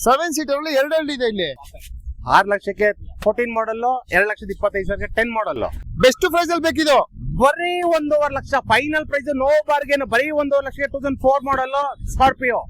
7 seater ಅಲ್ಲಿ ಎರಡು ಇದೆ ಇಲ್ಲಿ. 6 ಲಕ್ಷಕ್ಕೆ 14 ಮಾಡಲ್, 2,25,000 10 ಮಾಡಲ್. ಬೆಸ್ಟ್ ಪ್ರೈಸ್ ಅಲ್ಲಿ ಬೇಕಿದು. ಬರೀ 1.5 lakh final price, no bargain. ಬರೀ 1.5 ಲಕ್ಷಕ್ಕೆ 2004 ಮಾಡಲ್ ಸ್ಕಾರ್ಪಿಯೋ.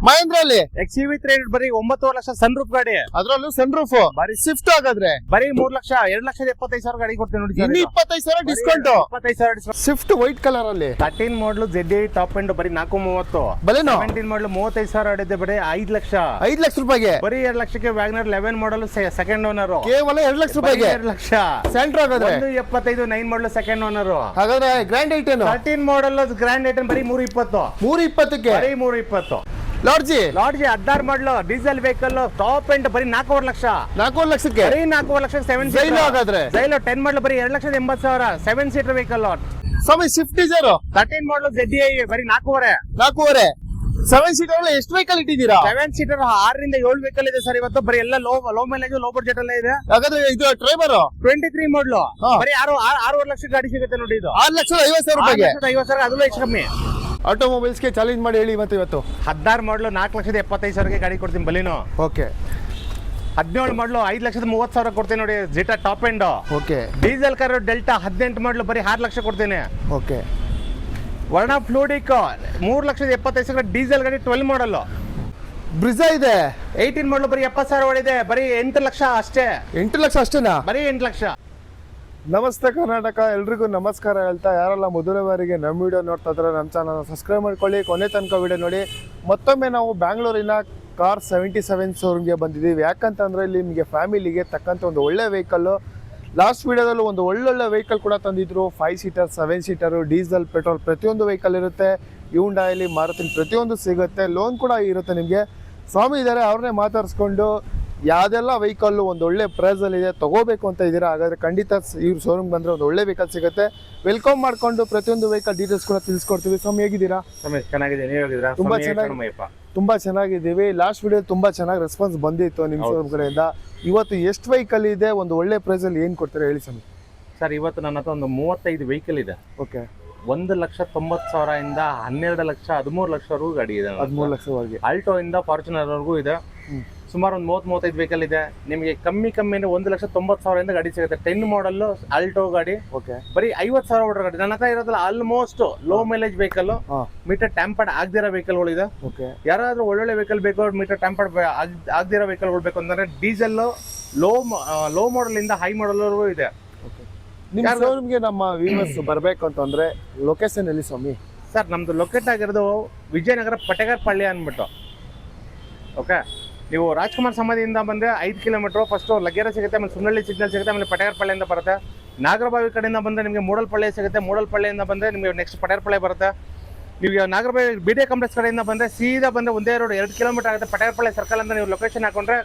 ಮಹೇಂದ್ರ ಅಲ್ಲಿ XUV 300 ಬರೀ 9.5 ಲಕ್ಷ ಸನ್ ರೂಫ್ ಗಾಡಿ, ಅದ್ರಲ್ಲೂ ಸನ್ ರೂಫ್. ಸ್ವಿಫ್ಟ್ ಹಾಗಾದ್ರೆ ಬರೀ 3 ಲಕ್ಷ 2,75,000 ಗಾಡಿ ಕೊಡ್ತೀನಿ ನೋಡಿ. ಇನ್ನು 25,000 discount. 25,000 discount. Swift white colour ಅಲ್ಲಿ 13 ಮಾಡಲ್ ZD ಟಾಪ್ ಎಂಡ್ ಬರೀ 430. ಬಲೇನೋ 17 ಮಾಡಲ್ 35,000 ಆಡಿದೆ ಬರೀ 5 ಲಕ್ಷ. 5 ಲಕ್ಷ ರೂಪಾಯಿಗೆ. ಬರೀ 2 ಲಕ್ಷಕ್ಕೆ ವ್ಯಾಗನರ್ 11 ಮಾಡಲ್ ಸೆಕೆಂಡ್ ಓನರ್ ಕೇವಲ 2 ಲಕ್ಷ ರೂಪಾಯಿಗೆ. 2 ಲಕ್ಷ. ಸೆಂಟ್ರ್ ಹಾಗಾದ್ರೆ 175 9 ಮಾಡಲ್ ಸೆಕೆಂಡ್ ಓನರ್. ಹಾಗಾದ್ರೆ ಗ್ರ್ಯಾಂಡ್ ಐಟನ್ 13 ಮಾಡಲ್ ಗ್ರ್ಯಾಂಡ್ ಐಟನ್ ಬರೀ 320. 320ಕ್ಕೆ ಬರೀ 320. ಲಾಡ್ಜಿ 16 ಮಾಡಲು ಡೀಸೆಲ್ ವೆಹಿಕಲ್ ಟಾಪ್ ಎಂಡ್ ಬರೀ 4 ಲಕ್ಷ. 4 ಲಕ್ಷಕ್ಕೆ ಬರೀ 4 ಲಕ್ಷ. 7 ಜೈಲು ಹಾಗಾದ್ರೆ ಜೈಲು 10 ಮಾಡಲು ಬರೀ 2,80,000 7 ಸೀಟರ್ ವೆಹಿಕಲ್. ಸ್ವಾಮಿ ಸ್ವಿಫ್ಟ್ ಡಿಸೈರ್ 13 ಮಾಡಲು ZDI ಬರೀ 4.5. 4.5. 7 ಸೀಟರ್ ಅಲ್ಲಿ ಎಷ್ಟು ವೆಹಿಕಲ್ ಇಟ್ಟಿದ್ದೀರಾ? 7 ಸೀಟರ್ 6 ರಿಂದ 7 ವೆಹಿಕಲ್ ಇದೆ ಸರ್ ಇವತ್ತು. ಬರೀ ಎಲ್ಲ ಲೋ ಮೈಲೇಜ್ ಲೋ ಬಡ್ಜೆಟ್ ಎಲ್ಲ ಇದೆ. ಹಾಗಾದ್ರೆ ಇದು ಡ್ರೈವರ್ 23 ಮಾಡಲು ಬರೀ 6.5 ಲಕ್ಷ ಗಾಡಿ ಸಿಗುತ್ತೆ ನೋಡಿ. ಇದು 6,50,000 ರೂಪಾಯಿಗೆ. 50,000 ಅದರಲ್ಲೂ ಹೆಚ್ಚು ಕಮ್ಮಿ. ಆಟೋಮೊಬೈಲ್ಸ್ಗೆ ಚಾಲೆಂಜ್ ಮಾಡಿ ಹೇಳಿ ಇವತ್ತು. 16 ಮಾಡಲು 4,75,000 ಗಾಡಿ ಕೊಡ್ತೀನಿ ಬಲಿನೋ. ಓಕೆ. 17 ಮಾಡಲು 5,30,000 ಕೊಡ್ತೀನಿ ನೋಡಿ Zeta top end. Okay. Diesel car Delta 18 ಮಾಡಲು ಬರೀ 6 ಲಕ್ಷ ಕೊಡ್ತೀನಿ. ಓಕೆ. ವರ್ಣ ಫ್ಲೂಡಿಕ್ 3,75,000 ಡೀಸೆಲ್ ಗಾಡಿ 12 ಮಾಡಲ್. ಬ್ರಿಜಾ ಇದೆ 18 ಮಾಡಲು ಬರೀ 70,000 ಓಡಿದೆ ಬರೀ 8 ಲಕ್ಷ ಅಷ್ಟೇ. 8 ಲಕ್ಷ ಅಷ್ಟೇನಾ? ಬರೀ 8 ಲಕ್ಷ. ನಮಸ್ತೆ ಕರ್ನಾಟಕ, ಎಲ್ರಿಗೂ ನಮಸ್ಕಾರ ಹೇಳ್ತಾ ಯಾರೆಲ್ಲ ಮೊದಲ ಬಾರಿಗೆ ನಮ್ಮ ವಿಡಿಯೋ ನೋಡ್ತಾ ಇದ್ರೆ ನಮ್ಮ ಚಾನಲ್ ಸಬ್ಸ್ಕ್ರೈಬ್ ಮಾಡ್ಕೊಳ್ಳಿ, ಕೊನೆ ತನಕ ವಿಡಿಯೋ ನೋಡಿ. ಮತ್ತೊಮ್ಮೆ ನಾವು ಬ್ಯಾಂಗ್ಳೂರಿನ ಕಾರ್ 77 ಶೋರೂಮ್ಗೆ ಬಂದಿದ್ದೀವಿ. ಯಾಕಂತಂದರೆ ಇಲ್ಲಿ ನಿಮಗೆ ಫ್ಯಾಮಿಲಿಗೆ ತಕ್ಕಂಥ ಒಂದು ಒಳ್ಳೆ ವೆಹಿಕಲ್ಲು. ಲಾಸ್ಟ್ ವಿಡಿಯೋದಲ್ಲೂ ಒಂದು ಒಳ್ಳೊಳ್ಳೆ ವೆಹಿಕಲ್ ಕೂಡ ತಂದಿದ್ರು. 5 ಸೀಟರ್ 7 ಸೀಟರು ಡೀಸೆಲ್ ಪೆಟ್ರೋಲ್ ಪ್ರತಿಯೊಂದು ವೆಹಿಕಲ್ ಇರುತ್ತೆ. ಹ್ಯುಂಡಾಯಲ್ಲಿ ಮಾರುತಿ ಪ್ರತಿಯೊಂದು ಸಿಗುತ್ತೆ, ಲೋನ್ ಕೂಡ ಇರುತ್ತೆ ನಿಮಗೆ. ಸ್ವಾಮಿ ಇದ್ದಾರೆ, ಅವ್ರನ್ನೇ ಮಾತಾಡಿಸ್ಕೊಂಡು ಯಾವುದೆಲ್ಲ ವೆಹಿಕಲ್ಲು ಒಂದು ಒಳ್ಳೆ ಪ್ರೈಸಲ್ಲಿದೆ ತೊಗೋಬೇಕು ಅಂತ ಇದ್ದೀರಾ ಹಾಗಾದರೆ ಖಂಡಿತ ಇವ್ರ ಶೋರೂಮ್ ಬಂದರೆ ಒಂದು ಒಳ್ಳೆ ವೆಹಿಕಲ್ ಸಿಗುತ್ತೆ. ವೆಲ್ಕಮ್ ಮಾಡಿಕೊಂಡು ಪ್ರತಿಯೊಂದು ವೆಹಿಕಲ್ ಡೀಟೇಲ್ಸ್ ಕೂಡ ತಿಳಿಸ್ಕೊಡ್ತೀವಿ. ಸ್ವಾಮಿ ಹೇಗಿದ್ದೀರಾ? ಚೆನ್ನಾಗಿದೆ, ನೀವು ಹೇಗಿದ್ದೀರಾ? ತುಂಬ ಚೆನ್ನಾಗಿದ್ದೀವಿ. ಲಾಸ್ಟ್ ವಿಡಿಯೋ ತುಂಬ ಚೆನ್ನಾಗಿ ರೆಸ್ಪಾನ್ಸ್ ಬಂದಿತ್ತು ನಿಮ್ಮ ಶೋರೂಮ್ ಕಡೆಯಿಂದ. ಇವತ್ತು ಎಷ್ಟು ವೆಹಿಕಲ್ ಇದೆ, ಒಂದು ಒಳ್ಳೆ ಪ್ರೈಸಲ್ಲಿ ಏನು ಕೊಡ್ತೀರಾ ಹೇಳಿ ಸ್ವಾಮಿ. ಸರ್ ಇವತ್ತು ನನ್ನ ಹತ್ರ ಒಂದು 35 ವೆಹಿಕಲ್ ಇದೆ. ಓಕೆ. 1,90,000 ಇಂದ 12 ಲಕ್ಷ 13 ಲಕ್ಷವರೆಗೂ ಗಾಡಿ ಇದೆ. 13 ಲಕ್ಷವರೆಗೆ ಆಲ್ಟೋ ಇಂದ ಫಾರ್ಚುನರ್ ವರೆಗೂ ಇದೆ. ಸುಮಾರು ಒಂದು 30-35 ವೆಹಿಕಲ್ ಇದೆ. ನಿಮಗೆ ಕಮ್ಮಿ ಅಂದ್ರೆ 1,90,000 ಇಂದ ಗಾಡಿ ಸಿಗುತ್ತೆ. 10 ಮಾಡಲ್ ಆಲ್ಟೋ ಗಾಡಿ. ಓಕೆ. ಬರೀ 50,000 ಓಡೋ ಗಾಡಿ ನನ್ನ ಹತ್ರ ಇರೋದಿಲ್ಲ. Almost low mileage vehicle, meter tampered ಆಗದಿರೋ ವೆಹಿಕಲ್ಗಳು ಇದೆ. ಯಾರಾದ್ರೂ ಒಳ್ಳೊಳ್ಳೆ ವೆಹಿಕಲ್ ಬೇಕು, ಮೀಟರ್ ಟ್ಯಾಂಪರ್ಡ್ ಆಗದಿರೋ ವೆಹಿಕಲ್ಗಳು ಬೇಕು ಅಂತಂದ್ರೆ ಡೀಸೆಲ್ ಲೋ ಮಾಡಲ್ ಇಂದ ಹೈ ಮಾಡಲ್ ವರೆಗೂ ಇದೆ. ನಿಮ್ಮ ಶೋರೂಮ್ಗೆ ನಮ್ಮ ವ್ಯೂವರ್ಸ್ ಬರಬೇಕು ಅಂತಂದ್ರೆ ಲೊಕೇಶನ್ ಎಲ್ಲಿ ಸ್ವಾಮಿ? ಸರ್ ನಮ್ದು ಲೊಕೇಟ್ ಆಗಿರೋದು ವಿಜಯನಗರ ಪಟೇಗರ್ ಪಳ್ಳಿ ಅಂದ್ಬಿಟ್ಟು. ಓಕೆ. ನೀವು ರಾಜ್ಕುಮಾರ್ ಸಮಾಧಿಯಿಂದ ಬಂದರೆ 5 ಕಿಲೋಮೀಟರ್ ಫಸ್ಟು ಲಗ್ಗೆರೆ ಸಿಗುತ್ತೆ, ಆಮೇಲೆ ಸುಮ್ಮನಹಳ್ಳಿ ಸಿಗ್ನಲ್ ಸಿಗುತ್ತೆ, ಆಮೇಲೆ ಪಟೇಗರ್ ಪಳ್ಳಿಯಿಂದ ಬರುತ್ತೆ. ನಾಗರಬಾವಿ ಕಡೆಯಿಂದ ಬಂದರೆ ನಿಮಗೆ ಮೂಡಲ್ಪಳ್ಳಿ ಸಿಗುತ್ತೆ, ಮೂಡಲ್ಪಳ್ಳಿಯಿಂದ ಬಂದರೆ ನಿಮಗೆ ನೆಕ್ಸ್ಟ್ ಪಟೇಗರ್ ಪಳ್ಳಿ ಬರುತ್ತೆ. ನೀವು ನಾಗರಬಾವಿ BDA ಕಾಂಪ್ಲೆಕ್ಸ್ ಕಡೆಯಿಂದ ಬಂದರೆ ಸೀದಾ ಬಂದರೆ ಒಂದೇ ರೋಡ್ 2 ಕಿಲೋಮೀಟರ್ ಆಗುತ್ತೆ. ಪಟೇಗರ್ ಪಳ್ಳಿ ಸರ್ಕಲ್ ಅಂತ ನೀವು ಲೊಕೇಶನ್ ಹಾಕೊಂಡ್ರೆ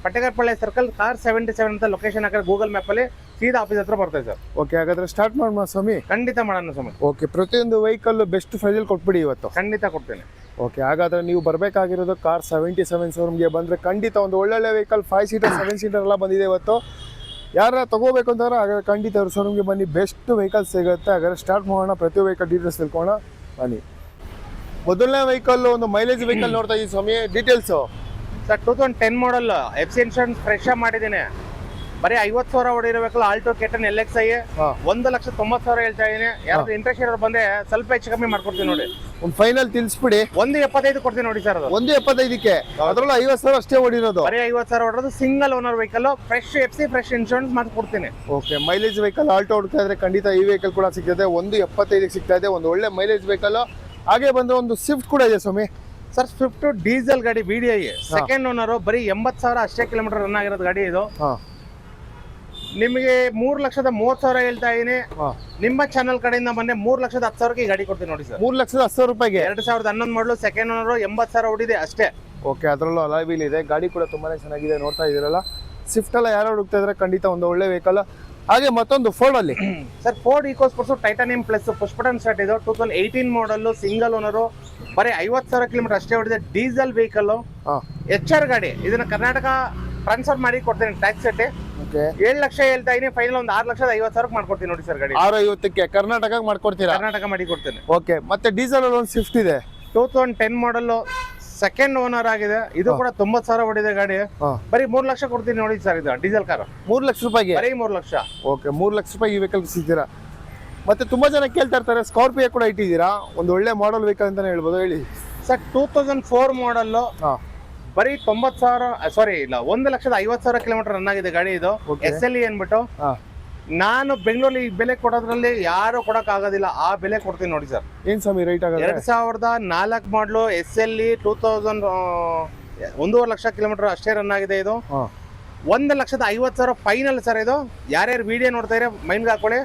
ಪಟೇಗರ್ ಪಳ್ಳಿ ಸರ್ಕಲ್ ಕಾರ್ 77 ಅಂತ ಲೊಕೇಶನ್ ಹಾಕಿದ್ರೆ ಗೂಗಲ್ ಮ್ಯಾಪಲ್ಲಿ ಸೀದಾ ಆಫೀಸ್ ಹತ್ರ ಬರ್ತದೆ ಸರ್. ಓಕೆ, ಹಾಗಾದ್ರೆ ಸ್ಟಾರ್ಟ್ ಮಾಡೋಣ ಸ್ವಾಮಿ. ಖಂಡಿತ ಮಾಡೋಣ ಸ್ವಾಮಿ. ಓಕೆ, ಪ್ರತಿಯೊಂದು ವೆಹಿಕಲ್ ಬೆಸ್ಟ್ ಪ್ರೈಸಲ್ಲಿ ಕೊಟ್ಬಿಡಿ ಇವತ್ತು. ಖಂಡಿತ ಕೊಡ್ತೇನೆ. ಓಕೆ, ಹಾಗಾದ್ರೆ ನೀವು ಬರಬೇಕಾಗಿರೋದು ಕಾರ್ 77 ಶೋರೂಮ್ಗೆ ಬಂದರೆ ಖಂಡಿತ ಒಂದು ಒಳ್ಳೊಳ್ಳೆ ವೆಹಿಕಲ್ 5 ಸೀಟರ್ 7 ಸೀಟರ್ ಎಲ್ಲ ಬಂದಿದೆ ಇವತ್ತು. ಯಾರ ತಗೋಬೇಕು ಅಂತಂದ್ರೆ ಹಾಗಾದ್ರೆ ಖಂಡಿತ ಅವ್ರ ಶೋರೂಮ್ಗೆ ಬನ್ನಿ, ಬೆಸ್ಟ್ ವೆಹಿಕಲ್ ಸಿಗುತ್ತೆ. ಹಾಗಾದ್ರೆ ಸ್ಟಾರ್ಟ್ ಮಾಡೋಣ, ಪ್ರತಿ ವೆಹಿಕಲ್ ಡೀಟೇಲ್ಸ್ ತಿಳ್ಕೊಳ್ಳೋಣ ಬನ್ನಿ. ಮೊದಲನೇ ವೆಹಿಕಲ್ ಒಂದು ಮೈಲೇಜ್ ವೆಹಿಕಲ್ ನೋಡ್ತಾ ಇದ್ದೀವಿ ಸ್ವಾಮಿ, ಡೀಟೇಲ್ಸು. ಸರ್ 2010 ಮಾಡಲ್ FC ಇನ್ಶೂರೆನ್ಸ್ ಫ್ರೆಶ್ ಮಾಡಿದ್ದೀನಿ. ಬರೀ 50,000 ಹೊಡಿರಬೇಕು. ಆಲ್ಟೋ ಕೆಟನ್ LXi 1,90,000 ಹೇಳ್ತಾ ಇದೀನಿ. ಯಾರಾದ್ರೂ ಇಂಟ್ರೆಸ್ಟ್ ಇರೋರು ಬಂದ್ರೆ ಸ್ವಲ್ಪ ಹೆಚ್ಚು ಕಮ್ಮಿ ಮಾಡ್ಕೊಡ್ತೀನಿ ನೋಡಿ. ಒಂದು ಫೈನಲ್ ತಿಳಿಸ್ಬಿಡಿ. 1,75 ಕೊಡ್ತೀನಿ ನೋಡಿ ಸರ್. ಅದು 1,75ಕ್ಕೆ ಅದರಲ್ಲ 50,000 ಅಷ್ಟೇ ಹೊಡಿರೋದು. ಬರೀ 50,000 ಹೊಡೋದು, single owner vehicle, fresh FC fresh insurance ಮಾಡ್ಕೊಡ್ತೀನಿ. ಓಕೆ, ಮೈಲೇಜ್ ವೆಹಿಕಲ್ ಆಲ್ಟೋ ಹುಡ್ತಾ ಇದ್ರೆ ಖಂಡಿತ ಈ ವೆಹಿಕಲ್ ಕೂಡ ಸಿಗ್ತದೆ. 1,75ಕ್ಕೆ ಸಿಗ್ತಾ ಇದೆ, ಒಂದು ಒಳ್ಳೆ ಮೈಲೇಜ್ ವೆಹಿಕಲ್. ಹಾಗೆ ಬಂದ್ರೆ ಒಂದು ಸ್ವಿಫ್ಟ್ ಕೂಡ ಇದೆ ಸ್ವಾಮಿ. ಸರ್ ಸ್ವಿಫ್ಟ್ ಡೀಸೆಲ್ ಗಾಡಿ VDI ಸೆಕೆಂಡ್ ಓನರ್, ಬರೀ 80,000 ಅಷ್ಟೇ ಕಿಲೋಮೀಟರ್ ರನ್ ಆಗಿರೋದು ಗಾಡಿ ಇದು. ನಿಮಗೆ 3,30,000 ಹೇಳ್ತಾ ಇದೀನಿ. ನಿಮ್ಮ ಚಾನಲ್ ಕಡೆಯಿಂದ ಬಂದ್ರೆ 3,10,000ಕ್ಕೆ ಗಾಡಿ ಕೊಡ್ತೀನಿ ನೋಡಿ ಸರ್. 3,10,000 ರೂಪಾಯಿಗೆ 2011 ಮಾಡಲು ಸೆಕೆಂಡ್ ಓನರ್, 80,000 ಹೊಡಿದೆ ಅಷ್ಟೇ. ಓಕೆ, ಅದರಲ್ಲೂ ಅಲಾಯ್ ವೀಲ್ ಇದೆ. ಗಾಡಿ ಕೂಡ ತುಂಬಾನೇ ಚೆನ್ನಾಗಿದೆ, ನೋಡ್ತಾ ಇದೀರಲ್ಲ. ಸ್ವಿಫ್ಟ್ ಎಲ್ಲ ಯಾರು ಹುಡುಕ್ತಾ ಇದ್ರೆ ಖಂಡಿತ ಒಂದು ಒಳ್ಳೆ ವೆಹಿಕಲ್. ಹಾಗೆ ಮತ್ತೊಂದು ಫೋರ್ಡ್ ಅಲ್ಲಿ sir Ford eco sports titanium plus push button start ಇದು. 2018 ಮಾಡಲ್, ಸಿಂಗಲ್ ಓನರ್, ಬರೀ 50,000 ಕಿಲೋಮೀಟರ್ ಅಷ್ಟೇ ಹೊಡಿದೆ. ಡೀಸೆಲ್ ವೆಹಿಕಲ್, HR ಗಾಡಿ. ಇದನ್ನ ಕರ್ನಾಟಕ ಟ್ರಾನ್ಸ್ಫರ್ ಮಾಡಿ ಕೊಡ್ತೇನೆ ಟ್ಯಾಕ್ಸ್ ಸೆಟ್. 7 ಲಕ್ಷ ಹೇಳ್ತಾ ಇದೀನಿ, ಫೈನಲ್ ಒಂದು 6,50,000 ಮಾಡ್ಕೊಡ್ತೀನಿ ನೋಡಿ ಸರ್ ಗಾಡಿ. 650ಕ್ಕೆ ಕರ್ನಾಟಕ ಮಾಡ್ಕೊಡ್ತೀರಾ? ಕರ್ನಾಟಕ ಮಾಡಿ ಕೊಡ್ತೇನೆ. ಓಕೆ, ಮತ್ತೆ ಡೀಸೆಲ್ ಅಲ್ಲಿ ಒಂದು ಸ್ವಿಫ್ಟ್ ಇದೆ. 2010 ಮಾಡಲ್, ಸೆಕೆಂಡ್ ಓನರ್ ಆಗಿದೆ, ಇದು ಕೂಡ 90,000 ಹೊಡಿದೆ ಗಾಡಿ. ಹಾ. ಬರೀ 3 ಲಕ್ಷ ಕೊಡ್ತೀನಿ ನೋಡಿ ಸರ್, ಇದು ಡೀಸೆಲ್ ಕಾರ್ 3 ಲಕ್ಷ ರೂಪಾಯಿಗೆ. ಬರೀ 3 ಲಕ್ಷ. ಓಕೆ, 3 ಲಕ್ಷ ರೂಪಾಯಿ ಈ ವೆಹಿಕಲ್ ಸಿಗ್ತೀರಾ. ಮತ್ತೆ ತುಂಬಾ ಜನ ಕೇಳ್ತಾ ಇರ್ತಾರೆ, ಸ್ಕಾರ್ಪಿಯೋ ಕೂಡ ಇಟ್ಟಿದ್ದೀರಾ, ಒಂದು ಒಳ್ಳೆ ಮಾಡೆಲ್ ವೆಹಿಕಲ್ ಅಂತಾನೆ ಹೇಳ್ಬೋದು, ಹೇಳಿ ಸರ್. 2004 ಮಾಡಲ್, ಹಾ. ಬರೀ 90,000, ಸಾರಿ ಇಲ್ಲ, 1,50,000 ಕಿಲೋಮೀಟರ್ ರನ್ ಆಗಿದೆ ಗಾಡಿ. ಇದು Okay. SLE ಅನ್ಬಿಟ್ಟು. ಹಾ. ನಾನು ಬೆಂಗಳೂರಲ್ಲಿ ಈ ಬೆಲೆ ಕೊಡೋದ್ರಲ್ಲಿ ಯಾರು ಕೊಡಕ್ ಆಗೋದಿಲ್ಲ, ಆ ಬೆಲೆ ಕೊಡ್ತೀನಿ ನೋಡಿ ಸರ್. ಏನ್ ಸ್ವಾಮಿ ರೈಟ್ ಆಗುತ್ತೆ? 2004 ಮಾಡಲು SLE 1.5 ಲಕ್ಷ ಕಿಲೋಮೀಟರ್ ಅಷ್ಟೇ ರನ್ ಆಗಿದೆ. ಇದು 1,50,000 ಫೈನಲ್ ಸರ್. ಇದು ಯಾರ್ಯಾರು ವಿಡಿಯೋ ನೋಡ್ತಾ ಇದ್ರೆ ಮೈನ್ಗೆ ಹಾಕೊಳ್ಳಿ,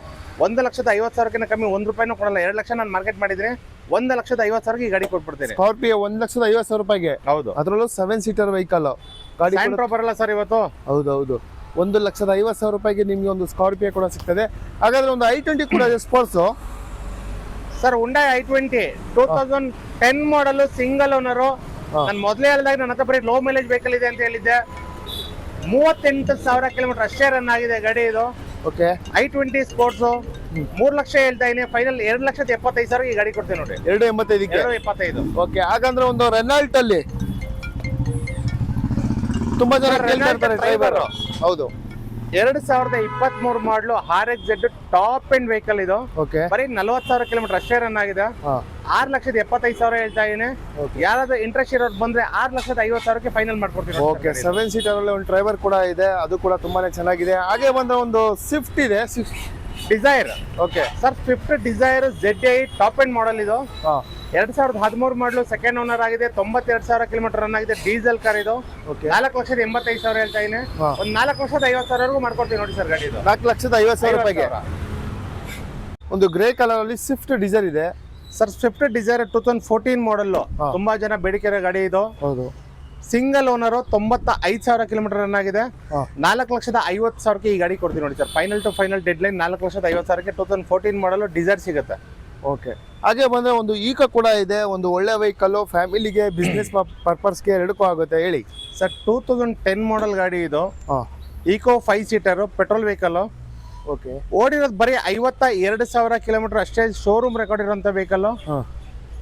1,50,000 ಕಮ್ಮಿ 1 ರೂಪಾಯಿನೂ ಕೊಡಲ್ಲ. 2 ಲಕ್ಷ ನಾನು ಮಾರ್ಕೆಟ್ ಮಾಡಿದ್ರೆ 1,50,000 ಈ ಗಾಡಿ ಕೊಟ್ಬಿಡ್ತೇನೆ. ಸ್ಕಾರ್ಪಿಯೋ 1,50,000 ರೂಪಾಯಿಗೆ. ಹೌದು, ಅದರಲ್ಲೂ 7 ಸೀಟರ್ ವೆಹಿಕಲ್ ಗಾಡಿ. ಸ್ಯಾಂಟ್ರೋ ಬರಲ್ಲ ಸರ್ ಇವತ್ತು. ಹೌದೌದು, 1,50,000 ರೂಪಾಯಿಗೆ ನಿಮ್ಗೆ ಒಂದು ಸ್ಕಾರ್ಪಿಯೋ ಕೂಡ ಸಿಗ್ತದೆ. ಹಾಗಾದ್ರೆ ಒಂದು i20 ಕೂಡ ಇದೆ ಸ್ಪೋರ್ಟ್ಸ್ ಸರ್. Hyundai i20 2010 ಮಾಡಲ್, ಸಿಂಗಲ್ ಓನರು. ನಾನು ಮೊದಲೇ ಹೇಳಿದಾಗ ನನ್ನ ಹತ್ರ ಬರೀ ಲೋ ಮೈಲೇಜ್ ವೆಹಿಕಲ್ ಇದೆ ಅಂತ ಹೇಳಿದ್ದೆ. 38,000 ಕಿಲೋಮೀಟರ್ ಅಷ್ಟೇ ರನ್ ಆಗಿದೆ ಗಾಡಿ. ಇದು ಓಕೆ, i20 ಸ್ಪೋರ್ಟ್ಸ್ 3 ಲಕ್ಷ ಹೇಳ್ತಾ ಇದೀನಿ, ಫೈನಲ್ 2,75,000 ಈ ಗಾಡಿ ಕೊಡ್ತೀನಿ ನೋಡಿ. 285ಕ್ಕೆ. 275. ಓಕೆ, ಹಾಗಂದ್ರೆ ಒಂದು ರೆನಾಲ್ಟ್ ಅಲ್ಲಿ ತುಂಬಾ ಜನ ಕೇಳ್ತಾ ಇರ್ತಾರೆ ಡ್ರೈವರ್. ಹೌದು, 2023 ಮಾಡಲು RXZ ಟಾಪ್ ಎಂಡ್ ವೆಹಿಕಲ್. ಇದು ಓಕೆ, ಬರೀ 40,000 ಕಿಲೋಮೀಟರ್ ಅಷ್ಟೇ ರನ್ ಆಗಿದೆ. 6,75,000 ಹೇಳ್ತಾ ಇದೀನಿ. ಯಾರಾದ್ರೂ ಇಂಟ್ರೆಸ್ಟ್ ಇರೋರು ಬಂದ್ರೆ 6,50,000 ಫೈನಲ್ ಮಾಡ್ಕೊಡ್ತೀನಿ. ಓಕೆ, 7 ಸೀಟರ್ ಅಲ್ಲಿ ಒಂದು ಡ್ರೈವರ್ ಕೂಡ ಇದೆ, ಅದು ಕೂಡ ತುಂಬಾನೇ ಚೆನ್ನಾಗಿದೆ. ಹಾಗೆ ಬಂದ್ರೆ ಒಂದು ಸ್ವಿಫ್ಟ್ ಇದೆ, Dzire. Okay sir, Swift Dzire ZI top end model. ಇದು ಹಾ. 2013 ಮಾಡಲು, ಸೆಕೆಂಡ್ ಓನರ್ ಆಗಿದೆ, 92,000 ಕಿಲೋಮೀಟರ್ ರನ್ ಆಗಿದೆ, ಡೀಸೆಲ್ ಕಾರ್. ಇದು ಓಕೆ, 4,85,000 ಹೇಳ್ತಾ ಇದೀನಿ. ಹಾ. ಒಂದು 4,50,000 ಮಾಡ್ಕೊಡ್ತೀನಿ ನೋಡಿ ಸರ್ ಗಾಡಿ. ಇದು 4,50,000 ರೂಪಾಯಿಗೆ. 50,000. ಒಂದು ಗ್ರೇ ಕಲರ್ ಅಲ್ಲಿ ಸ್ವಿಫ್ಟ್ ಡಿಸೈರ್ ಇದೆ ಸರ್. ಸ್ವಿಫ್ಟ್ ಡಿಸೈರ್ 2014 ಮಾಡಲ್, ಹಾ. ತುಂಬಾ ಜನ ಬೇಡಿಕೆ ಗಾಡಿ. ಇದು ಹೌದು, ಸಿಂಗಲ್ ಓನರ್, 95,000 ಕಿಲೋಮೀಟರ್ ರನ್ ಆಗಿದೆ. ಹಾ. 4,50,000 ಈ ಗಾಡಿ ಕೊಡ್ತೀನಿ ನೋಡಿ sir. Final to final deadline 4,50,000 2014 model Dzire ಸಿಗುತ್ತೆ. ಓಕೆ, ಹಾಗೆ ಬಂದ್ರೆ ಒಂದು ಈಕ ಕೂಡ ಇದೆ, ಒಂದು ಒಳ್ಳೆ ವೆಹಿಕಲ್, ಫ್ಯಾಮಿಲಿಗೆ ಬಿಸ್ನೆಸ್ ಪರ್ಪಸ್ಗೆ ಎರಡಕ್ಕೂ ಆಗುತ್ತೆ, ಹೇಳಿ ಸರ್. 2010 ಮಾಡಲ್ ಗಾಡಿ. ಇದು ಹಾ. Eeco 5 seater petrol vehicle. Okay, ಓಡಿರೋದು ಬರೀ 52,000 ಕಿಲೋಮೀಟರ್ ಅಷ್ಟೇ, ಶೋರೂಮ್ ರೆಕಾರ್ಡ್ ಇರೋಂಥ ವೆಹಿಕಲ್. ಹಾ.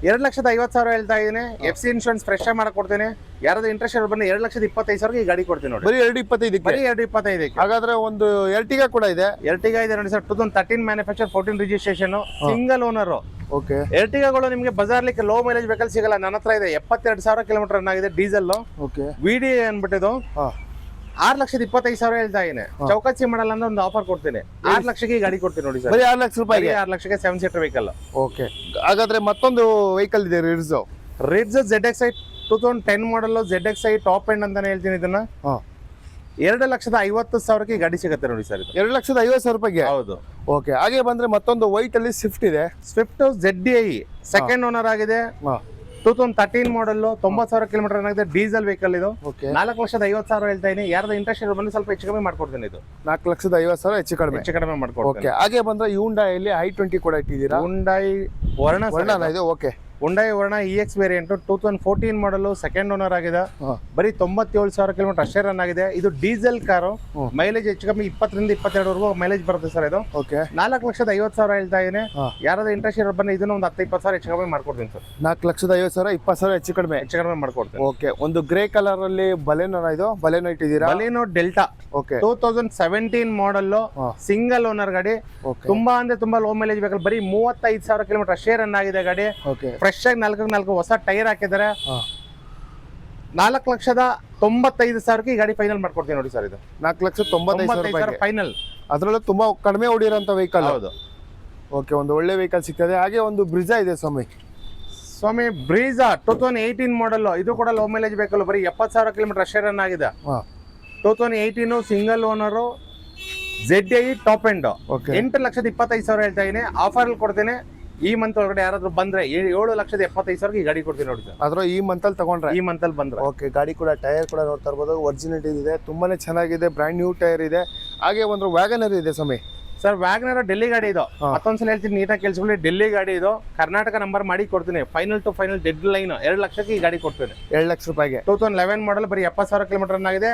2,50,000 ಹೇಳ್ತಾ ಇದೀನಿ. FC ಇನ್ಶೂರೆನ್ಸ್ ಫ್ರೆಶ್ ಆಗಿ ಮಾಡಕ್ ಕೊಡ್ತೀನಿ. ಯಾರಾದ್ರೂ ಇಂಟ್ರೆಸ್ಟ್ ಇರೋ ಬಂದ್ರೆ 2,25,000 ಈ ಗಾಡಿ ಕೊಡ್ತೀನಿ ನೋಡಿ. ಬರೀ 225ಕ್ಕೆ. ಬರೀ 2,25. ಹಾಗಾದ್ರೆ ಒಂದು ಎರ್ಟಿಗಾ ಕೂಡ ಇದೆ. ಎರ್ಟಿಗಾ ಇದೆ ನೋಡಿ sir. 2013 manufacture, 14 registration, single owner. Okay, ಎರ್ಟಿಗಾಗಳು ನಿಮಗೆ ಬಜಾರ್ಲಿಕ್ಕೆ ಲೋ ಮೈಲೇಜ್ ವೆಹಿಕಲ್ ಸಿಗಲ್ಲ. ನನ್ನ ಹತ್ರ ಇದೆ. 72,000 ಕಿಲೋಮೀಟರ್ ರನ್ ಆಗಿದೆ, ಡೀಸೆಲ್. Okay, VD ಅನ್ಬಿಟ್ಟಿದ್ದು. ಹಾ. 6,25,000 ಹೇಳ್ತಾ ಇದೀನಿ. ಚೌಕಸಿ ಮಾಡಲ್ಲ ಅಂದ್ರೆ ಒಂದು ಆಫರ್ ಕೊಡ್ತೀನಿ. 6 ಲಕ್ಷಕ್ಕೆ ಈ ಗಾಡಿ ಕೊಡ್ತೀನಿ ನೋಡಿ ಸರ್. ಬರೀ 6 ಲಕ್ಷ ರೂಪಾಯಿಗೆ. 6 ಲಕ್ಷಕ್ಕೆ 7 ಸೀಟರ್ ವೆಹಿಕಲ್. ಓಕೆ, ಹಾಗಾದ್ರೆ ಮತ್ತೊಂದು ವೆಹಿಕಲ್ ಇದೆ, ರಿಡ್ಜ್. ZXi 2010 ಮಾಡಲ್, ZXi ಟಾಪ್ ಎಂಡ್ ಅಂತಾನೆ ಹೇಳ್ತೀನಿ ಇದನ್ನ. ಹಾ. 2,50,000 ಈ ಗಾಡಿ ಸಿಗುತ್ತೆ ನೋಡಿ ಸರ್. ಇದು 2,50,000 ರೂಪಾಯಿಗೆ. ಹೌದು. ಓಕೆ, ಹಾಗೆ ಬಂದ್ರೆ ಮತ್ತೊಂದು ವೈಟ್ ಅಲ್ಲಿ ಸ್ವಿಫ್ಟ್ ಇದೆ. ಸ್ವಿಫ್ಟ್ ZDI ಸೆಕೆಂಡ್ ಓನರ್ ಆಗಿದೆ. 2013 ಮಾಡಲ್, 90,000 ಕಿಲೋಮೀಟರ್ ಆಗಿದೆ, ಡೀಸೆಲ್ ವೆಹಿಕಲ್. ಇದು ಓಕೆ, 4,50,000 ಹೇಳ್ತಾ ಇದೀನಿ. ಯಾರ್ದು ಇಂಟ್ರೆಸ್ಟ್ ಇರೋ ಬಂದ್ರೆ ಸ್ವಲ್ಪ ಹೆಚ್ಚು ಕಮ್ಮಿ ಮಾಡ್ಕೊಡ್ತೀನಿ. ಇದು 4,50,000 ಹೆಚ್ಚು ಕಡಿಮೆ. ಹೆಚ್ಚು ಕಡಿಮೆ ಮಾಡ್ಕೊಡ್ತೀನಿ. ಓಕೆ, ಹಾಗೆ ಬಂದ್ರೆ Hyundai ಅಲ್ಲಿ i20 ಕೂಡ ಇಟ್ಟಿದ್ದೀರಾ. Hyundai ವರ್ಣ ಇದು. ಓಕೆ, Hyundai ವರ್ಣ EX ವೇರಿಯಂಟ್ 2014 ಮಾಡಲ್, ಸೆಕೆಂಡ್ ಓನರ್ ಆಗಿದೆ. ಹಾ. ಬರೀ 97,000 ಕಿಲೋಮೀಟರ್ ಅಷ್ಟೇ ರನ್ ಆಗಿದೆ. ಇದು ಡೀಸೆಲ್ ಕಾರು. ಮೈಲೇಜ್ ಹೆಚ್ಚು ಕಮ್ಮಿ 20ರಿಂದ 22 ಮೈಲೇಜ್ ಬರುತ್ತೆ ಸರ್. ಇದು ಓಕೆ, 4,50,000 ಹೇಳ್ತಾ ಇದೀನಿ. ಹಾ. ಯಾರಾದ್ರೂ ಇಂಟ್ರೆಸ್ಟ್ ಇರೋ ಬಂದ್ರೆ ಇದನ್ನ ಒಂದು 10-20,000 ಹೆಚ್ಚು ಕಮ್ಮಿ ಮಾಡ್ಕೊಡ್ತೀನಿ ಸರ್. 4,50,000 20,000 ಹೆಚ್ಚು ಕಡಿಮೆ. ಹೆಚ್ಚು ಕಡಿಮೆ ಮಾಡ್ಕೊಡ್ತೀನಿ. ಓಕೆ, ಒಂದು ಗ್ರೇ ಕಲರ್ ಅಲ್ಲಿ ಬಲೆನೋ ಇಟ್ಟಿದ್ದೀರಾ. ಬಲಿನೋ ಡೆಲ್ಟಾ ಓಕೆ, 2017 ಮಾಡಲ್, ಹಾ. ಸಿಂಗಲ್ ಓನರ್ ಗಾಡಿ. ಓಕೆ, ತುಂಬಾ ಅಂದ್ರೆ ತುಂಬಾ ಲೋ ಮೈಲೇಜ್ ವೆಹಿಕಲ್. ಬರೀ 35,000 ಕಿಲೋಮೀಟರ್ ಅಷ್ಟೇ ರನ್ ಆಗಿದೆ ಗಾಡಿ. ಓಕೆ, ಫ್ರೆಶ್ ಆಗಿ 4 ಹೊಸ ಟೈರ್ ಹಾಕಿದ್ದಾರೆ. ಹಾ. 4,95,000 ಈ ಗಾಡಿ ಫೈನಲ್ ಮಾಡ್ಕೊಡ್ತೀನಿ ನೋಡಿ ಸರ್. ಇದು 4,95,000 ರೂಪಾಯಿಗೆ ಫೈನಲ್. ಅದರಲ್ಲೂ ತುಂಬಾ ಕಡಿಮೆ ಹೊಡಿರೋಂಥ ವೆಹಿಕಲ್. ಹೌದು. ಓಕೆ, ಒಂದು ಒಳ್ಳೆ ವೆಹಿಕಲ್ ಸಿಗ್ತದೆ. ಹಾಗೆ ಒಂದು ಬ್ರಿಜಾ ಇದೆ ಸ್ವಾಮಿ. ಬ್ರೀಜಾ 2018 ಮಾಡಲ್. ಇದು ಕೂಡ ಲೋ ಮೈಲೇಜ್ ವೆಹಿಕಲ್. ಬರೀ 70,000 ಕಿಲೋಮೀಟರ್ ಅಷ್ಟೇ ರನ್ ಆಗಿದೆ. ಹಾ. 2018 single owner, ZDI top end. Okay, 8,25,000 ಹೇಳ್ತಾ ಇದೀನಿ. ಆಫರ್ ಅಲ್ಲಿ ಕೊಡ್ತೀನಿ. ಈ ಮಂತ್ ಒಳಗಡೆ ಯಾರಾದ್ರೂ ಬಂದ್ರೆ 7,75,000 ಈ ಗಾಡಿ ಕೊಡ್ತೀನಿ ನೋಡಿ ಸರ್. ಅದ್ರ ಈ ಮಂತ್ ಅಲ್ಲಿ ತಗೊಂಡ್ರೆ. ಈ ಮಂತ್ ಅಲ್ಲಿ ಬಂದ್ರೆ. ಓಕೆ, ಗಾಡಿ ಕೂಡ ಟೈರ್ ಕೂಡ ನೋಡ್ತಾ ಇರ್ಬೋದು, ಒರಿಜಿನಲ್ ಇದೆ, ತುಂಬಾನೇ ಚೆನ್ನಾಗಿದೆ, ಬ್ರ್ಯಾಂಡ್ ನ್ಯೂ ಟೈರ್ ಇದೆ. ಹಾಗೆ ಒಂದು ವ್ಯಾಗನರ್ ಇದೆ ಸರ್. ವ್ಯಾಗನರ್ ಡೆಲ್ಲಿ ಗಾಡಿ. ಇದು ಮತ್ತೊಂದ್ಸಲ ಹೇಳ್ತೀನಿ, ನೀಟಾಗಿ ಕೇಳಿಸ್ಕೊಳ್ಳಿ. ಡೆಲ್ಲಿ ಗಾಡಿ. ಇದು ಕರ್ನಾಟಕ ನಂಬರ್ ಮಾಡಿ ಕೊಡ್ತೀನಿ. Final to final deadline 2 ಲಕ್ಷಕ್ಕೆ ಈ ಗಾಡಿ ಕೊಡ್ತೀನಿ. 2 ಲಕ್ಷ ರೂಪಾಯಿಗೆ. 2011 ಮಾಡಲ್, ಬರೀ 70,000 ಕಿಲೋಮೀಟರ್ ರನ್ ಆಗಿದೆ,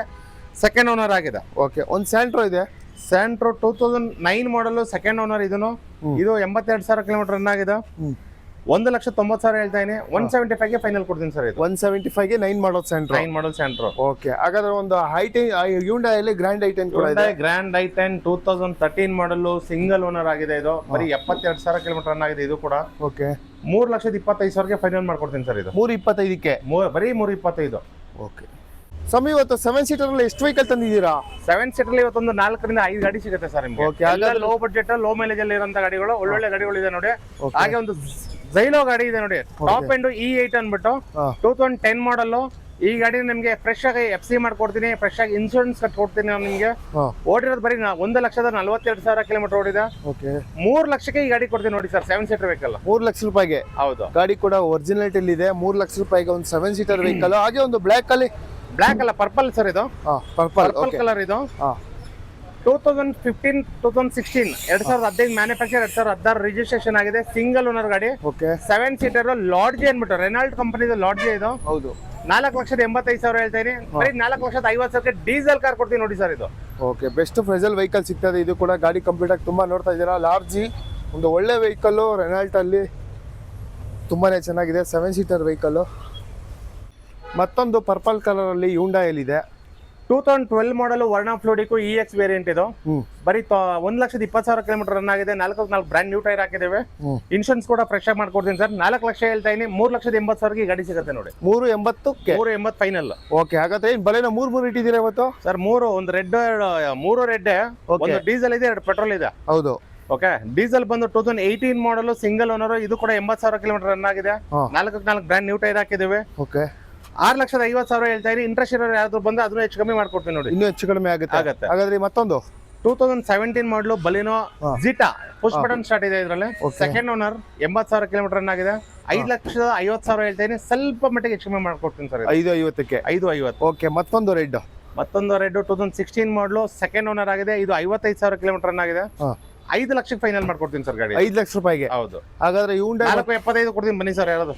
ಸೆಕೆಂಡ್ ಓನರ್ ಆಗಿದೆ. ಓಕೆ, ಒಂದು ಸ್ಯಾಂಟ್ರೋ ಇದೆ. ಸ್ಯಾಂಟ್ರೋ 2009 ಮಾಡಲ್, ಸೆಕೆಂಡ್ ಓನರ್. ಇದು 82,000 ಕಿಲೋಮೀಟರ್ ರನ್ ಆಗಿದೆ. 1,90,000 ಹೇಳ್ತಾ ಇದೀನಿ. 175ಗೆ ಫೈನಲ್ ಕೊಡ್ತೀನಿ ಸರ್ ಇದು. 175ಗೆ 9 ಮಾಡೋದು ಸೆಂಟ್ರ್. 9 ಮಾಡಲ್ ಸೆಂಟ್ರ್. ಓಕೆ, ಹಾಗಾದ್ರೆ ಒಂದು ಹ್ಯುಂಡೈಯಲ್ಲಿ ಗ್ರ್ಯಾಂಡ್ ಐಟೆನ್ ಕೂಡ ಇದೆ. ಗ್ರ್ಯಾಂಡ್ ಐಟೆನ್ 2013 ಮಾಡಲ್ ಸಿಂಗಲ್ ಓನರ್ ಆಗಿದೆ ಇದು. ಬರೀ 72,000 ಕಿಲೋಮೀಟರ್ ರನ್ ಆಗಿದೆ ಇದು ಕೂಡ. ಓಕೆ, 3,25,000ಗೆ ಫೈನಲ್ ಮಾಡ್ಕೊಡ್ತೀನಿ ಸರ್ ಇದು. 325ಕ್ಕೆ ಬರೀ 325. ಓಕೆ ಸ್ವಾಮಿ, ಇವತ್ತು 7 ಸೀಟರ್ ಅಲ್ಲಿ ಎಷ್ಟು ವೆಹಿಕಲ್ ತಂದಿದ್ದೀರಾ? 7 ಸೀಟರ್ ಇವತ್ತೊಂದು 4ರಿಂದ 5 ಗಾಡಿ ಸಿಗುತ್ತೆ ಸರ್ ನಿಮ್ಗೆ. Okay, ಹಾಗಾದ್ರೆ ಲೋ ಬಡ್ಜೆಟ್ ಲೋ ಮೈಲೇಜ್ ಅಲ್ಲಿ ಇರುವಂತ ಗಾಡಿಗಳು, ಒಳ್ಳೊಳ್ಳೆ ಗಾಡಿಗಳು ಇದೆ ನೋಡಿ. Okay. ಹಾಗೆ ಒಂದು ಝೈಲೋ ಗಾಡಿ ಇದೆ ನೋಡಿ, ಟಾಪ್ ಎಂಡ್ E8 ಅನ್ಬಿಟ್ಟು 2010 ಮಾಡಲ್. ಈ ಗಾಡಿ ನಿಮ್ಗೆ ಫ್ರೆಶ್ ಆಗಿ FC ಮಾಡ್ಕೊಡ್ತೀನಿ, ಫ್ರೆಶ್ ಆಗಿ ಇನ್ಶೂರೆನ್ಸ್ ಕಟ್ಕೊಡ್ತೀನಿ ನಾನು ನಿಮ್ಗೆ. ಓಡಿರೋದು ಬರೀ 1,42,000 ಕಿಲೋಮೀಟರ್ ಓಡಿದೆ. ಓಕೆ, 3 ಲಕ್ಷಕ್ಕೆ ಈ ಗಾಡಿ ಕೊಡ್ತೀನಿ ನೋಡಿ ಸರ್. 7 ಸೀಟರ್ ವೆಹಿಕಲ್ 3 ಲಕ್ಷ ರೂಪಾಯಿಗೆ. ಹೌದು, ಗಾಡಿ ಕೂಡ ಒರಿಜಿನಾಲಿಟಿ ಇದೆ. 3 ಲಕ್ಷ ರೂಪಾಯಿಗೆ ಒಂದು 7 ಸೀಟರ್ ವೆಹಿಕಲ್. ಹಾಗೆ ಒಂದು ಬ್ಲ್ಯಾಕ್ ಅಲ್ಲಿ, ಬ್ಲ್ಯಾಕ್ ಅಲ್ಲ ಪರ್ಪಲ್ ಸರ್ ಇದು. ಪರ್ಪಲ್ ಕಲರ್ ಇದು. 2015 2016 2015 ಮ್ಯಾನುಫ್ಯಾಕ್ಚರ್, 2016 ರಿಜಿಸ್ಟ್ರೇಷನ್ ಆಗಿದೆ. ಸಿಂಗಲ್ ಓನರ್ ಗಾಡಿ. ಓಕೆ, 7 ಸೀಟರ್ ಲಾಡ್ಜಿ ಅನ್ಬಿಟ್ಟು ರೆನಾಲ್ಟ್ ಕಂಪನಿದು ಲಾಡ್ಜಿ ಇದು. ಹೌದು. 4,85,000 ಹೇಳ್ತಾ ಇದೀನಿ. ಬರೀ 4,50,000ಕ್ಕೆ ಡೀಸೆಲ್ ಕಾರ್ ಕೊಡ್ತೀನಿ ನೋಡಿ ಸರ್ ಇದು. ಓಕೆ, ಬೆಸ್ಟ್ ಪ್ರೈಸಲ್ ವೆಹಿಕಲ್ ಸಿಗ್ತದೆ. ಇದು ಕೂಡ ಗಾಡಿ ಕಂಪ್ಲೀಟ್ ಆಗಿ ತುಂಬಾ ನೋಡ್ತಾ ಇದ್ದೀರಾ. ಲಾರ್ಜಿ ಒಂದು ಒಳ್ಳೆ ವೆಹಿಕಲ್ ರೆನಾಲ್ಟ್ ಅಲ್ಲಿ ತುಂಬಾನೇ ಚೆನ್ನಾಗಿದೆ. 7 ಸೀಟರ್ ವೆಹಿಕಲ್. ಮತ್ತೊಂದು ಪರ್ಪಲ್ ಕಲರ್ ಅಲ್ಲಿ ಹ್ಯುಂಡೈಯಲ್ಲಿ ಇದೆ. 2012 ಮಾಡಲ್ ವರ್ಣ ಫ್ಲೂಡಿಕ್ EX ವೇರಿಯಂಟ್ ಇದು. ಬರೀ 1,20,000 ಕಿಲೋಮೀಟರ್ ರನ್ ಆಗಿದೆ. 4 ಬ್ರ್ಯಾಂಡ್ ನ್ಯೂ ಟೈರ್ ಹಾಕಿದ್ದೇವೆ. ಇನ್ಶೂರೆನ್ಸ್ ಕೂಡ ಫ್ರೆಶ್ ಆಗಿ ಮಾಡ್ಕೊಡ್ತೀನಿ ಸರ್. 4 ಲಕ್ಷ ಹೇಳ್ತಾ ಇದೀನಿ. 3,80,000ಗೆ ಗಾಡಿ ಸಿಗುತ್ತೆ ನೋಡಿ. 380ಕ್ಕೆ 380 ಫೈನಲ್. ಓಕೆ, ಹಾಗಾದ್ರೆ ಏನ್ ಬಲೇನ 3 ಇಟ್ಟಿದ್ದೀರಾ ಇವತ್ತು ಸರ್? 3 ಒಂದು ರೆಡ್, 3 ರೆಡ್, ಒಂದು ಡೀಸೆಲ್ ಇದೆ, 2 ಪೆಟ್ರೋಲ್ ಇದೆ. ಹೌದು. ಓಕೆ, ಡೀಸೆಲ್ ಬಂದು 2018 ಮಾಡಲ್ ಸಿಂಗಲ್ ಓನರ್. ಇದು ಕೂಡ 80,000 ಕಿಲೋಮೀಟರ್ ರನ್ ಆಗಿದೆ. 4 ಬ್ರ್ಯಾಂಡ್ ನ್ಯೂ ಟೈರ್ ಹಾಕಿದ್ದೇವೆ. ಓಕೆ, 6,50,000 ಹೇಳ್ತಾ ಇದೀನಿ. ಇಂಟ್ರೆಸ್ಟ್ ಇರೋರು ಯಾವ್ದು ಬಂದು ಅದನ್ನ ಹೆಚ್ಚು ಕಮ್ಮಿ ಮಾಡ್ಕೊಡ್ತೀನಿ ನೋಡಿ. ಇನ್ನೂ ಹೆಚ್ಚು ಕಡಿಮೆ ಆಗುತ್ತೆ. ಹಾಗಾದ್ರೆ ಮತ್ತೊಂದು 2017 ಮಾಡಲು ಬಲಿನೋ ಜಿಟಾ ಪುಷ್ ಬಟನ್ ಸ್ಟಾರ್ಟ್ ಇದೆ ಇದರಲ್ಲಿ. ಸೆಕೆಂಡ್ ಓನರ್, 80,000 ಕಿಲೋಮೀಟರ್ ರನ್ ಆಗಿದೆ. 5,50,000 ಹೇಳ್ತಾ ಇದೀನಿ. ಸ್ವಲ್ಪ ಮಟ್ಟಿಗೆ ಹೆಚ್ಚು ಕಮ್ಮಿ ಮಾಡ್ಕೊಡ್ತೀನಿ ಸರ್. 550ಕ್ಕೆ 550. ಓಕೆ, ಮತ್ತೊಂದು ರೆಡ್ 2016 ಮಾಡಲು ಸೆಕೆಂಡ್ ಓನರ್ ಆಗಿದೆ. ಇದು 55,000 ಕಿಲೋಮೀಟರ್ ರನ್ ಆಗಿದೆ. 5 ಲಕ್ಷಕ್ಕೆ ಫೈನಲ್ ಮಾಡ್ಕೊಡ್ತೀನಿ ಸರ್ ಗಾಡಿ. 5 ಲಕ್ಷ ರೂಪಾಯಿಗೆ. ಹೌದು. ಹಾಗಾದ್ರೆ ಹ್ಯುಂಡೈ 475 ಕೊಡ್ತೀನಿ ಬನ್ನಿ ಸರ್. ಯಾರಾದ್ರು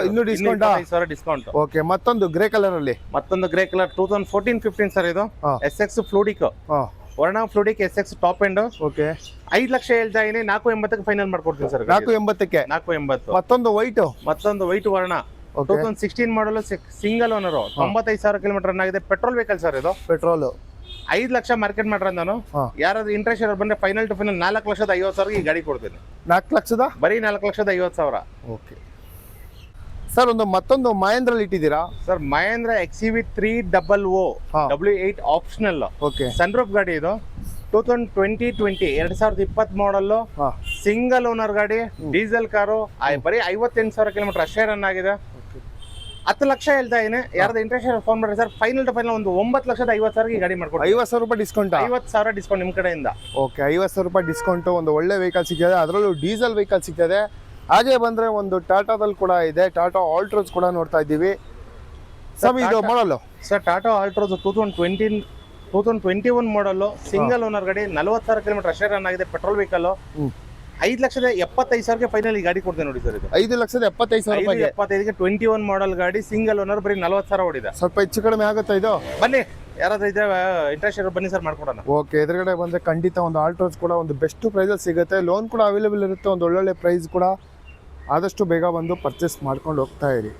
ಇನ್ನೂ ಡಿಸ್ಕೌಂಟ್? 5,000 ಡಿಸ್ಕೌಂಟ್. ಓಕೆ, ಮತ್ತೊಂದು ಗ್ರೇ ಕಲರ್ ಅಲ್ಲಿ. ಮತ್ತೊಂದು ಗ್ರೇ ಕಲರ್ 2014-15 ಸರ್ ಇದು. SX ಫ್ಲೂಡಿಕ್, ವರ್ಣ fluidic SX top end. Okay, 5 lakh ಹೇಳ್ತಾ ಇದೀನಿ. 480ಕ್ಕೆ ಫೈನಲ್ ಮಾಡ್ಕೊಡ್ತೀನಿ ಸರ್. 480ಕ್ಕೆ 480. ಮತ್ತೊಂದು ವೈಟ್, ಮತ್ತೊಂದು ವೈಟ್ ವರ್ಣ 2016 ಮಾಡಲ್ ಸಿಂಗಲ್ ಓನರ್. 95,000 ಕಿಲೋಮೀಟರ್ ರನ್ ಆಗಿದೆ. ಪೆಟ್ರೋಲ್ ವೆಹಿಕಲ್ ಸರ್ ಇದು. ಪೆಟ್ರೋಲ್ 5 ಲಕ್ಷ ಮಾರ್ಕೆಟ್ ಮಾಡ್ರ ನಾನು. ಯಾರಾದ್ರೂ ಇಂಟ್ರೆಸ್ಟ್ ಇರೋರು ಬಂದ್ರೆ ಫೈನಲ್ ಟು ಫೈನಲ್ 4,50,000 ಈ ಗಾಡಿ ಕೊಡ್ತೀನಿ. 4 ಲಕ್ಷದ ಬರೀ 4,50,000. ಓಕೆ ಸರ್, ಮತ್ತೊಂದು ಮಹೇಂದ್ರಲ್ಲಿ ಇಟ್ಟಿದ್ದೀರಾ sir? Mahindra XUV 300 W8 optional. Okay, sunroof ಗಾಡಿ ಇದು. 2020 ಮಾಡಲ್ ಸಿಂಗಲ್ ಓನರ್ ಗಾಡಿ, ಡೀಸೆಲ್ ಕಾರು. ಬರೀ 58,000 ಕಿಲೋಮೀಟರ್ ಅಷ್ಟೇ ರನ್ ಆಗಿದೆ. 10 ಲಕ್ಷ ಹೇಳ್ತಾ ಇದೀನಿ. ಯಾರ್ದು ಇಂಟ್ರೆಸ್ಟ್ ಫೋನ್ ಮಾಡಿ ಸರ್. ಫೈನಲ್ ಟು ಫೈನಲ್ ಒಂದು 9,50,000 ಗಾಡಿ ಮಾಡ್ಕೊಡ್ತೀನಿ. 50,000 ರೂಪಾಯಿ ಡಿಸ್ಕೌಂಟ್. 50,000 ಡಿಸ್ಕೌಂಟ್ ನಿಮ್ ಕಡೆಯಿಂದ. ಓಕೆ, 50,000 ರೂಪಾಯಿ ಡಿಸ್ಕೌಂಟ್. ಒಂದು ಒಳ್ಳೆ ವೆಹಿಕಲ್ ಸಿಗ್ತದೆ, ಅದರಲ್ಲೂ ಡೀಸೆಲ್ ವೆಹಿಕಲ್ ಸಿಗ್ತದೆ. ಹಾಗೆ ಬಂದ್ರೆ ಒಂದು ಟಾಟಾದಲ್ಲಿ ಕೂಡ ಇದೆ. ಟಾಟಾ ಆಲ್ಟ್ರೋಸ್ ಕೂಡ ನೋಡ್ತಾ ಇದ್ದೀವಿ. ಸ್ವಾಮಿ, ಇದು ಮಾಡಲು ಸರ್ ಟಾಟಾ ಆಲ್ಟ್ರೋಸ್ 2021 ಮಾಡಲ್ ಸಿಂಗಲ್ ಓನರ್ ಗಾಡಿ. 40,000 ಕಿಲೋಮೀಟರ್ ಅಷ್ಟೇ ರನ್ ಆಗಿದೆ. Petrol vehicle. 5,75,000 ಫೈನಲ್ ಈ ಗಾಡಿ ಕೊಡ್ತೀನಿ ನೋಡಿ ಸರ್ ಇದು. 5,75,000 ರೂಪಾಯಿಗೆ. 5,75,000 21 ಮಾಡಲ್ ಗಾಡಿ, ಸಿಂಗಲ್ ಓನರ್, ಬರೀ 40,000 ಓಡಿದೆ. ಸ್ವಲ್ಪ ಹೆಚ್ಚು ಕಡಿಮೆ ಆಗುತ್ತಾ ಇದು? ಬನ್ನಿ, ಯಾರಾದ್ರೂ ಇದೆ ಇಂಟ್ರೆಸ್ಟ್ ಇರೋ ಬನ್ನಿ ಸರ್, ಮಾಡ್ಕೊಡೋಣ. ಓಕೆ, ಎದುರುಗಡೆ ಬಂದ್ರೆ ಖಂಡಿತ ಒಂದು ಆಲ್ಟ್ರೋಸ್ ಕೂಡ ಒಂದು ಬೆಸ್ಟ್ ಪ್ರೈಸಲ್ಲಿ ಸಿಗುತ್ತೆ. ಲೋನ್ ಕೂಡ ಅವೈಲೇಬಲ್ ಇರುತ್ತೆ. ಒಂದು ಒಳ್ಳೊಳ್ಳೆ ಪ್ರೈಸ್ ಕೂಡ. ಆದಷ್ಟು ಬೇಗ ಬಂದು ಪರ್ಚೇಸ್ ಮಾಡ್ಕೊಂಡು ಹೋಗ್ತಾ ಇರಿ.